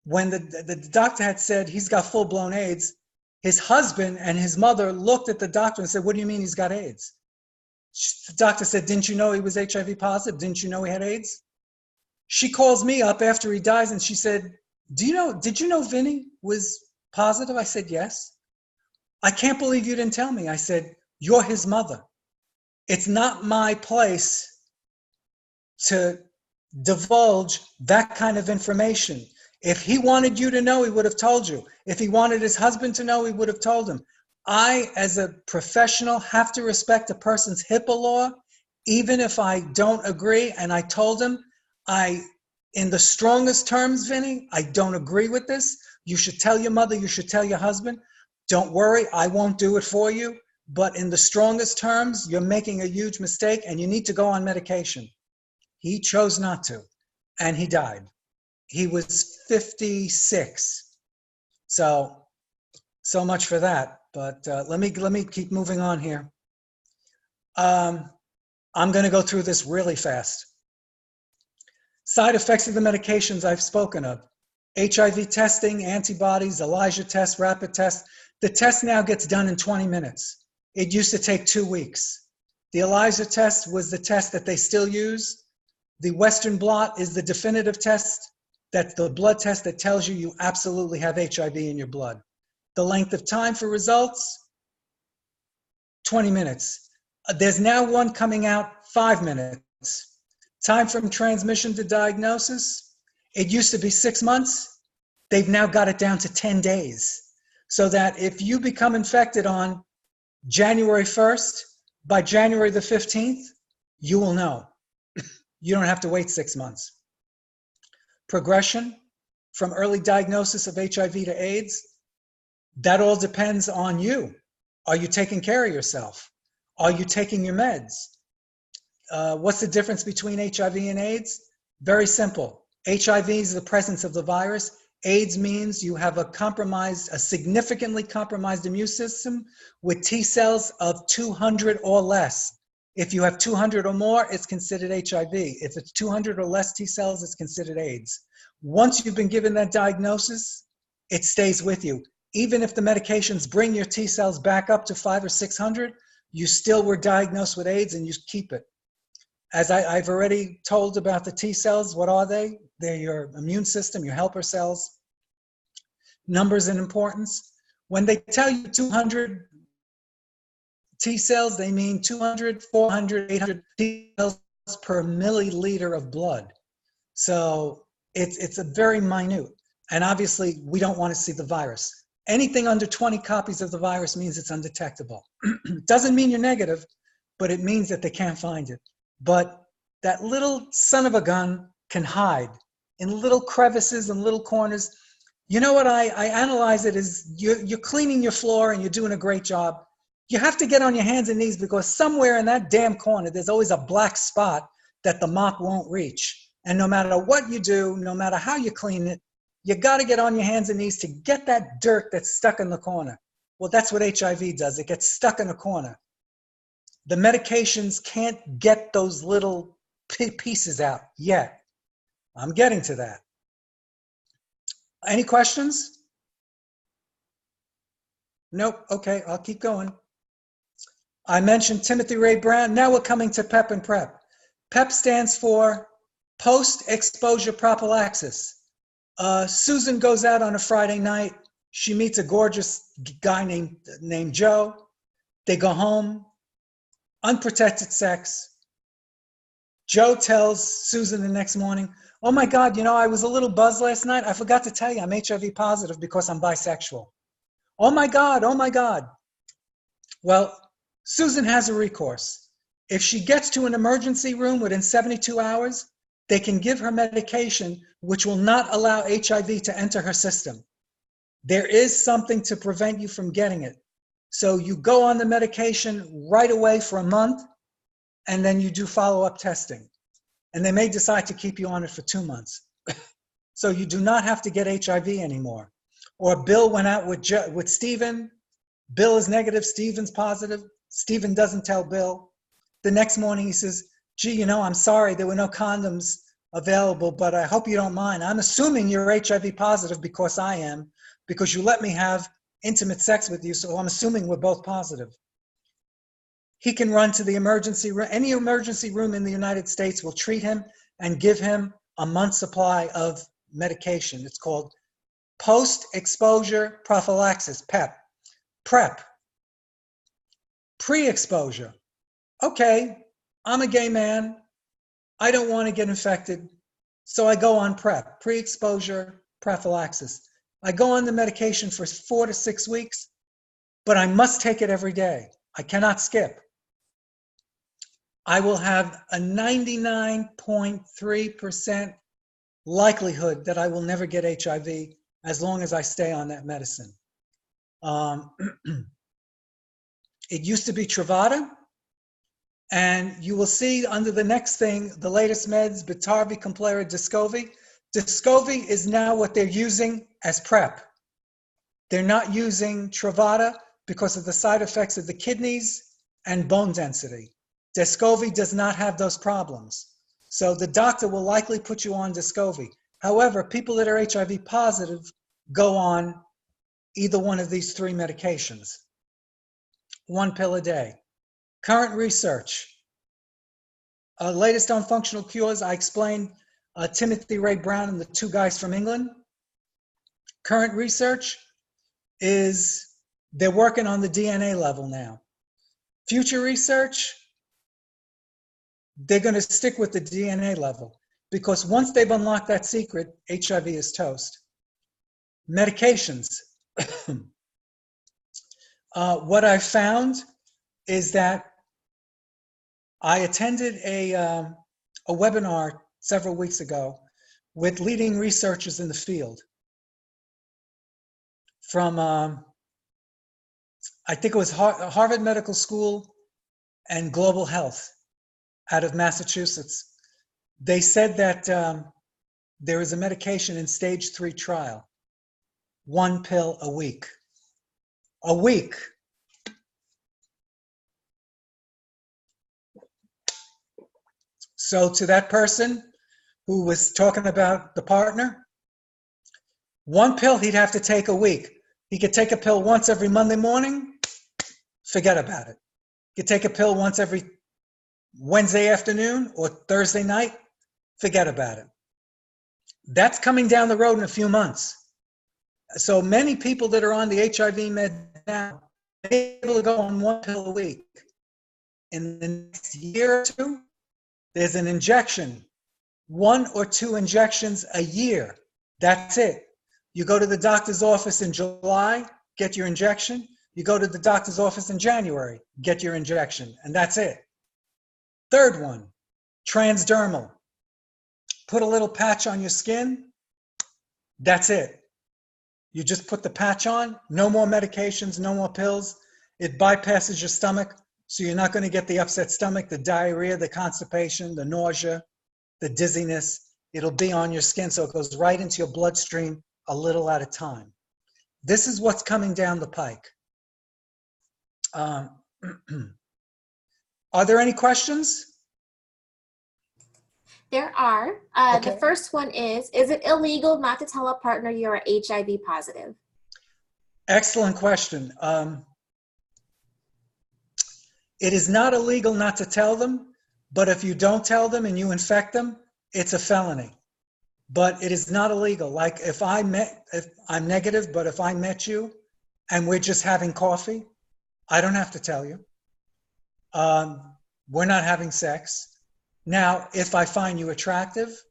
when the doctor had said he's got full-blown AIDS. His husband and his mother looked at the doctor and said, "What do you mean he's got AIDS?" The doctor said, "Didn't you know he was HIV positive? Didn't you know he had AIDS?" She calls me up after he dies and she said, did you know Vinny was positive? I said, "Yes." "I can't believe you didn't tell me." I said, "You're his mother. It's not my place to divulge that kind of information. If he wanted you to know, he would have told you. If he wanted his husband to know, he would have told him." I, as a professional, have to respect a person's HIPAA law, even if I don't agree. And I told him, in the strongest terms, Vinny, I don't agree with this. You should tell your mother, you should tell your husband. Don't worry, I won't do it for you. But in the strongest terms, you're making a huge mistake and you need to go on medication. He chose not to, and he died. He was 56. So much for that. But let me keep moving on here. I'm going to go through this really fast. Side effects of the medications I've spoken of: HIV testing, antibodies, ELISA test, rapid test. The test now gets done in 20 minutes. It used to take 2 weeks. The ELISA test was the test that they still use. The Western blot is the definitive test. That's the blood test that tells you you absolutely have HIV in your blood. The length of time for results, 20 minutes. There's now one coming out, 5 minutes. Time from transmission to diagnosis, it used to be 6 months. They've now got it down to 10 days. So that if you become infected on January 1st, by January the 15th, you will know. You don't have to wait 6 months. Progression from early diagnosis of HIV to AIDS, that all depends on you. Are you taking care of yourself? Are you taking your meds? What's the difference between HIV and AIDS? Very simple. HIV is the presence of the virus. AIDS means you have a significantly compromised immune system with T cells of 200 or less. If you have 200 or more, it's considered HIV. If it's 200 or less T cells, it's considered AIDS. Once you've been given that diagnosis, it stays with you. Even if the medications bring your T cells back up to 500 or 600, you still were diagnosed with AIDS and you keep it. As I've already told about the T cells, what are they? They're your immune system, your helper cells. Numbers and importance. When they tell you 200 T cells, they mean 200, 400, 800 T cells per milliliter of blood. So it's a very minute. And obviously, we don't want to see the virus. Anything under 20 copies of the virus means it's undetectable. Doesn't mean you're negative, but it means that they can't find it. But that little son of a gun can hide in little crevices and little corners. You know what I analyze it as you're cleaning your floor and you're doing a great job. You have to get on your hands and knees because somewhere in that damn corner, there's always a black spot that the mop won't reach. And no matter what you do, no matter how you clean it, you got to get on your hands and knees to get that dirt that's stuck in the corner. Well, that's what HIV does. It gets stuck in a corner. The medications can't get those little pieces out yet. I'm getting to that. Any questions? Nope. Okay, I'll keep going. I mentioned Timothy Ray Brown. Now we're coming to PEP and PrEP. PEP stands for Post-exposure prophylaxis. Susan goes out on a Friday night. She meets a gorgeous guy named Joe. They go home, unprotected sex. Joe tells Susan the next morning, oh my God, you know, I was a little buzzed last night. I forgot to tell you I'm HIV positive because I'm bisexual. Oh my God, oh my God. Well, Susan has a recourse. If she gets to an emergency room within 72 hours, they can give her medication which will not allow HIV to enter her system. There is something to prevent you from getting it. So you go on the medication right away for a month, and then you do follow-up testing. And they may decide to keep you on it for 2 months. So you do not have to get HIV anymore. Or Bill went out with Stephen. Bill is negative, Stephen's positive. Stephen doesn't tell Bill. The next morning he says, gee, you know, I'm sorry, there were no condoms available, but I hope you don't mind. I'm assuming you're HIV positive because I am, because you let me have intimate sex with you, so I'm assuming we're both positive. He can run to the emergency room. Any emergency room in the United States will treat him and give him a month's supply of medication. It's called post-exposure prophylaxis, PEP. PrEP. Pre-exposure. Okay, I'm a gay man. I don't want to get infected, so I go on PrEP, pre-exposure prophylaxis. I go on the medication for 4 to 6 weeks, but I must take it every day. I cannot skip. I will have a 99.3% likelihood that I will never get HIV as long as I stay on that medicine. It used to be Truvada, and you will see under the next thing, the latest meds, Biktarvy, Complera, Descovy. Descovy is now what they're using as PrEP. They're not using Truvada because of the side effects of the kidneys and bone density. Descovy does not have those problems. So the doctor will likely put you on Descovy. However, people that are HIV positive go on either one of these 3 medications. 1 pill a day. Current research. Latest on functional cures, I explained Timothy Ray Brown and the 2 guys from England. Current research is they're working on the DNA level now. Future research, they're going to stick with the DNA level because once they've unlocked that secret, HIV is toast. Medications. What I found is that I attended a webinar several weeks ago with leading researchers in the field from, I think it was Harvard Medical School and Global Health out of Massachusetts. They said that there is a medication in stage 3 trial, 1 pill a week. A week. So to that person who was talking about the partner, 1 pill he'd have to take a week. He could take a pill once every Monday morning, forget about it. He could take a pill once every Wednesday afternoon or Thursday night, forget about it. That's coming down the road in a few months. So many people that are on the HIV med now are able to go on 1 pill a week. In the next year or 2, there's an injection, 1 or 2 injections a year. That's it. You go to the doctor's office in July, get your injection. You go to the doctor's office in January, get your injection, and that's it. Third one, transdermal. Put a little patch on your skin. That's it. You just put the patch on, no more medications, no more pills. It bypasses your stomach, so you're not going to get the upset stomach, the diarrhea, the constipation, the nausea, the dizziness. It'll be on your skin, so it goes right into your bloodstream a little at a time. This is what's coming down the pike. Are there any questions? There are. Okay. The first one is it illegal not to tell a partner you're HIV positive? Excellent question. It is not illegal not to tell them, but if you don't tell them and you infect them, it's a felony, but it is not illegal. Like if I'm negative, but if I met you and we're just having coffee, I don't have to tell you. We're not having sex. Now, if I find you attractive,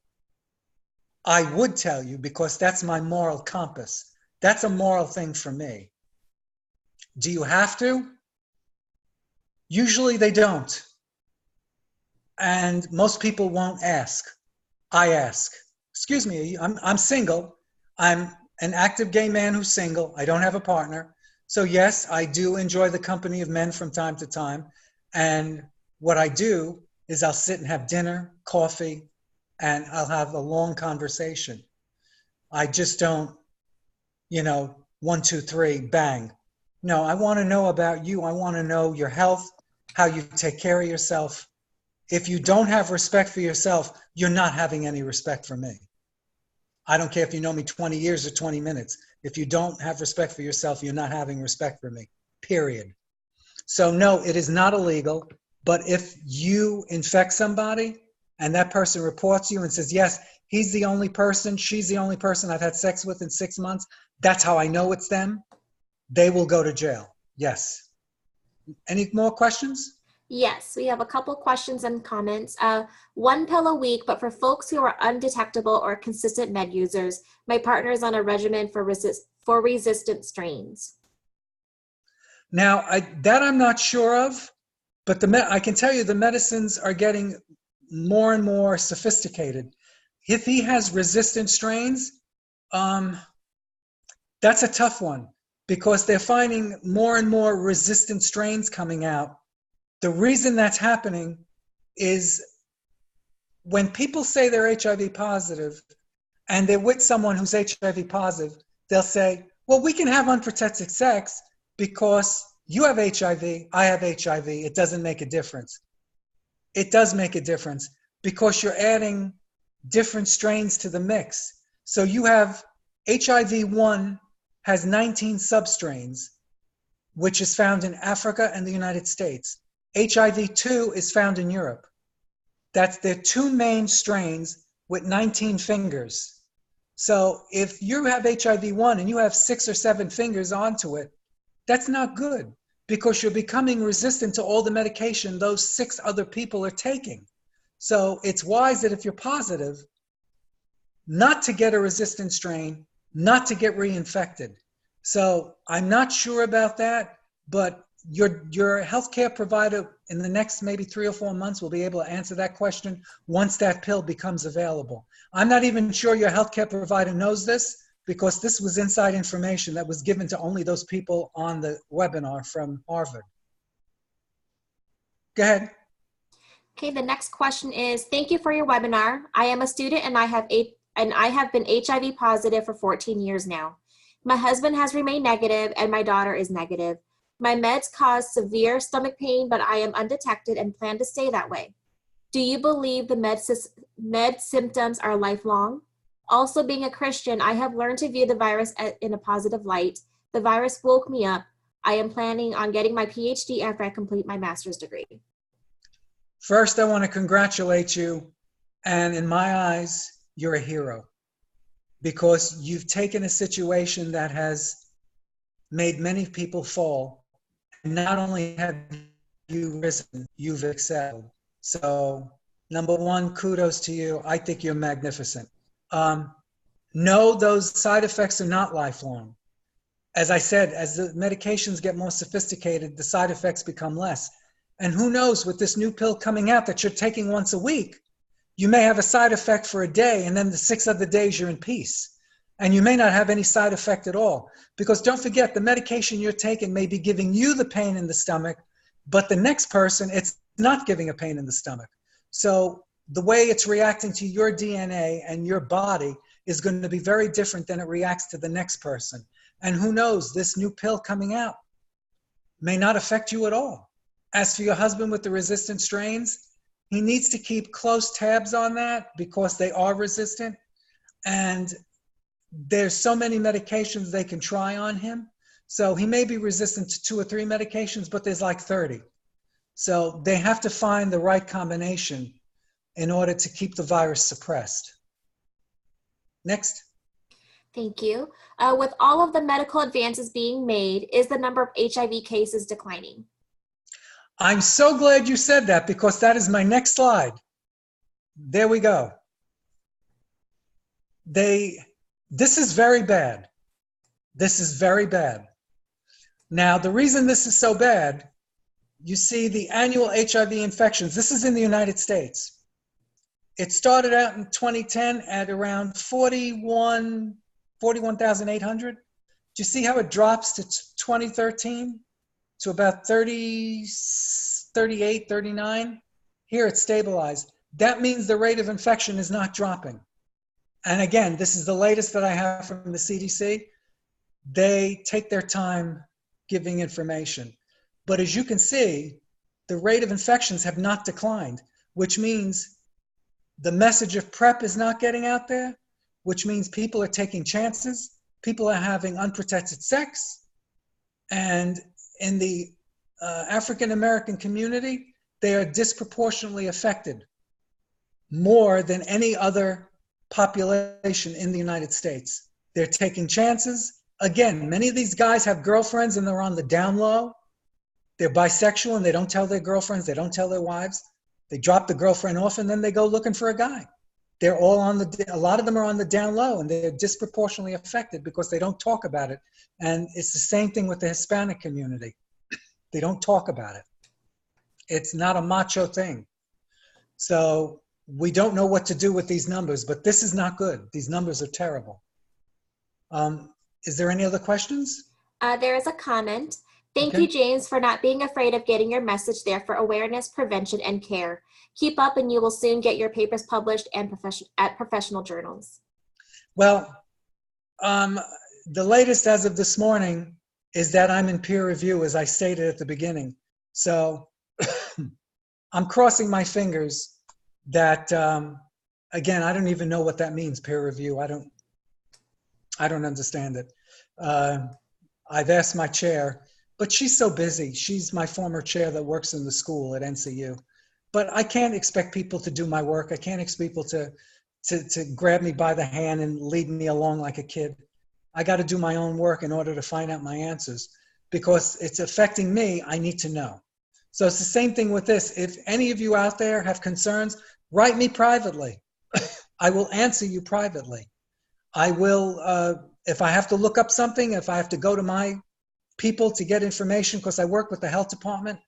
I would tell you because that's my moral compass. That's a moral thing for me. Do you have to? Usually they don't. And most people won't ask. I ask. Excuse me, I'm single. I'm an active gay man who's single. I don't have a partner. So yes, I do enjoy the company of men from time to time. And what I do is I'll sit and have dinner, coffee, and I'll have a long conversation. I just don't, 1, 2, 3, bang. No, I want to know about you. I want to know your health, how you take care of yourself. If you don't have respect for yourself, you're not having any respect for me. I don't care if you know me 20 years or 20 minutes. If you don't have respect for yourself, you're not having respect for me, period. So no, it is not illegal. But if you infect somebody and that person reports you and says, yes, he's the only person, she's the only person I've had sex with in 6 months, that's how I know it's them, they will go to jail. Yes. Any more questions? Yes, we have a couple questions and comments. 1 pill a week, but for folks who are undetectable or consistent med users, my partner is on a regimen for resistant strains. Now, I'm not sure of, but I can tell you the medicines are getting more and more sophisticated. If he has resistant strains, that's a tough one because they're finding more and more resistant strains coming out. The reason that's happening is when people say they're HIV positive and they're with someone who's HIV positive, they'll say, well, we can have unprotected sex because you have HIV, I have HIV. It doesn't make a difference. It does make a difference because you're adding different strains to the mix. So you have HIV-1 has 19 substrains, which is found in Africa and the United States. HIV-2 is found in Europe. That's their 2 main strains with 19 fingers. So if you have HIV-1 and you have 6 or 7 fingers onto it, that's not good because you're becoming resistant to all the medication those 6 other people are taking. So it's wise that if you're positive, not to get a resistant strain, not to get reinfected. So I'm not sure about that, but your healthcare provider in the next maybe 3 or 4 months will be able to answer that question once that pill becomes available. I'm not even sure your healthcare provider knows this because this was inside information that was given to only those people on the webinar from Harvard. Go ahead. Okay, the next question is, thank you for your webinar. I am a student and I have been HIV positive for 14 years now. My husband has remained negative and my daughter is negative. My meds cause severe stomach pain, but I am undetected and plan to stay that way. Do you believe the med symptoms are lifelong? Also, being a Christian, I have learned to view the virus in a positive light. The virus woke me up. I am planning on getting my PhD after I complete my master's degree. First, I want to congratulate you. And in my eyes, you're a hero because you've taken a situation that has made many people fall. And not only have you risen, you've excelled. So, number 1, kudos to you. I think you're magnificent. No, those side effects are not lifelong. As I said, as the medications get more sophisticated, the side effects become less. And who knows, with this new pill coming out that you're taking once a week, you may have a side effect for a day and then the 6 other days you're in peace. And you may not have any side effect at all. Because don't forget, the medication you're taking may be giving you the pain in the stomach, but the next person, it's not giving a pain in the stomach. So the way it's reacting to your DNA and your body is going to be very different than it reacts to the next person. And who knows, this new pill coming out may not affect you at all. As for your husband with the resistant strains, he needs to keep close tabs on that because they are resistant. And there's so many medications they can try on him. So he may be resistant to 2 or 3 medications, but there's like 30. So they have to find the right combination. in order to keep the virus suppressed. Next. Thank you. With all of the medical advances being made, is the number of HIV cases declining? I'm so glad you said that, because that is my next slide. There we go. This is very bad. This is very bad. Now, the reason this is so bad, you see the annual HIV infections. This is in the United States. It started out in 2010 at around 41,800. Do you see how it drops to 2013 to about 30, 38, 39? Here it's stabilized. That means the rate of infection is not dropping. And again, this is the latest that I have from the CDC. They take their time giving information. But as you can see, the rate of infections have not declined, which means the message of PrEP is not getting out there, which means people are taking chances, people are having unprotected sex, and in the African American community, they are disproportionately affected more than any other population in the United States. They're taking chances. Again, many of these guys have girlfriends and they're on the down low. They're bisexual and they don't tell their girlfriends, they don't tell their wives. They drop the girlfriend off and then they go looking for a guy. They're all a lot of them are on the down low, and they're disproportionately affected because they don't talk about it. And it's the same thing with the Hispanic community. They don't talk about it. It's not a macho thing. So we don't know what to do with these numbers, but this is not good. These numbers are terrible. Is there any other questions? There is a comment. Thank Okay. you, James, for not being afraid of getting your message there for awareness, prevention, and care. Keep up and you will soon get your papers published and at professional journals. Well, the latest as of this morning is that I'm in peer review, as I stated at the beginning. So I'm crossing my fingers that, again, I don't even know what that means, peer review. I don't understand it. I've asked my chair, but she's so busy. She's my former chair that works in the school at NCU. But I can't expect people to do my work. I can't expect people to grab me by the hand and lead me along like a kid. I got to do my own work in order to find out my answers, because it's affecting me. I need to know. So it's the same thing with this. If any of you out there have concerns, write me privately. I will answer you privately. I will, if I have to look up something, if I have to go to my people to get information, because I work with the health department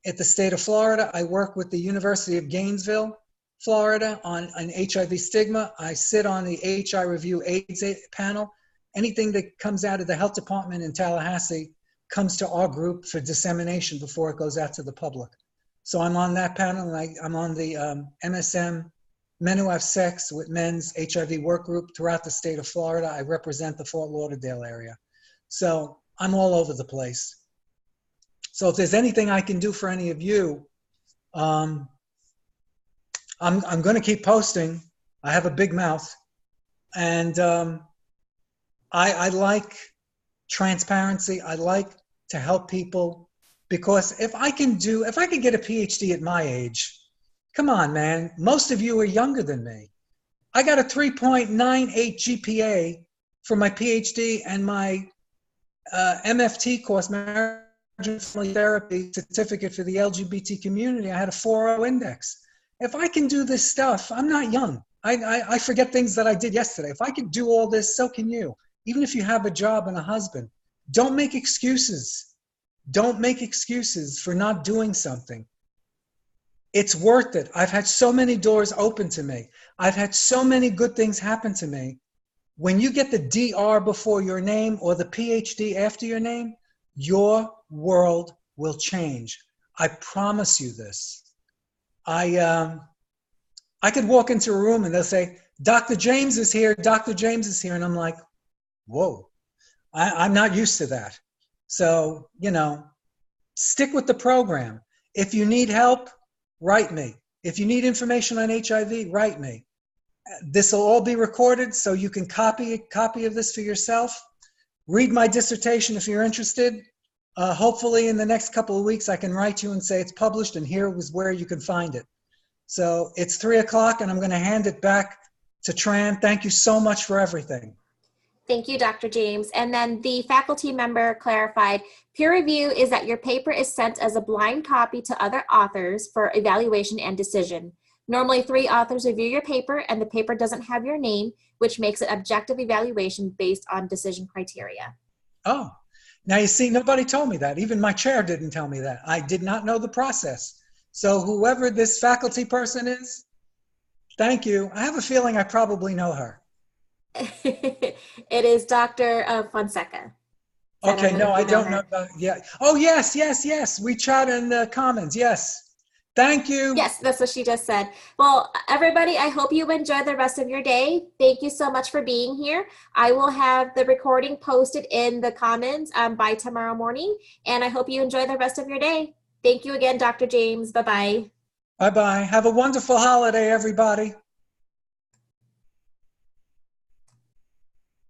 at the state of Florida. I work with the University of Gainesville, Florida, on an HIV stigma. I sit on the HIV Review AIDS panel. Anything that comes out of the health department in Tallahassee comes to our group for dissemination before it goes out to the public. So I'm on that panel, and I'm on the MSM, Men Who Have Sex with Men's HIV work group throughout the state of Florida. I represent the Fort Lauderdale area. So I'm all over the place. So if there's anything I can do for any of you, I'm going to keep posting. I have a big mouth, and I like transparency. I like to help people, because if I can get a PhD at my age, come on, man. Most of you are younger than me. I got a 3.98 GPA for my PhD and my MFT course, Marriage and Family Therapy certificate for the LGBT community. I had a 4.0 index. If I can do this stuff, I'm not young. I forget things that I did yesterday. If I could do all this, so can you. Even if you have a job and a husband, don't make excuses. Don't make excuses for not doing something. It's worth it. I've had so many doors open to me. I've had so many good things happen to me. When you get the DR before your name or the PhD after your name, your world will change. I promise you this. I could walk into a room and they'll say, Dr. James is here, Dr. James is here. And I'm like, whoa, I'm not used to that. So, stick with the program. If you need help, write me. If you need information on HIV, write me. This will all be recorded, so you can copy a copy of this for yourself. Read my dissertation if you're interested. Hopefully in the next couple of weeks, I can write you and say it's published and here was where you can find it. So it's 3 o'clock and I'm going to hand it back to Tran. Thank you so much for everything. Thank you, Dr. James. And then the faculty member clarified, peer review is that your paper is sent as a blind copy to other authors for evaluation and decision. Normally 3 authors review your paper and the paper doesn't have your name, which makes it objective evaluation based on decision criteria. Oh, now you see, nobody told me that. Even my chair didn't tell me that. I did not know the process. So whoever this faculty person is, thank you. I have a feeling I probably know her. It is Dr. Fonseca. Okay, no, I don't know about, yeah. Oh, yes, yes, yes. We chat in the comments, yes. Thank you. Yes, that's what she just said. Well, everybody, I hope you enjoy the rest of your day. Thank you so much for being here. I will have the recording posted in the comments by tomorrow morning, and I hope you enjoy the rest of your day. Thank you again, Dr. James. Bye-bye. Bye-bye. Have a wonderful holiday, everybody.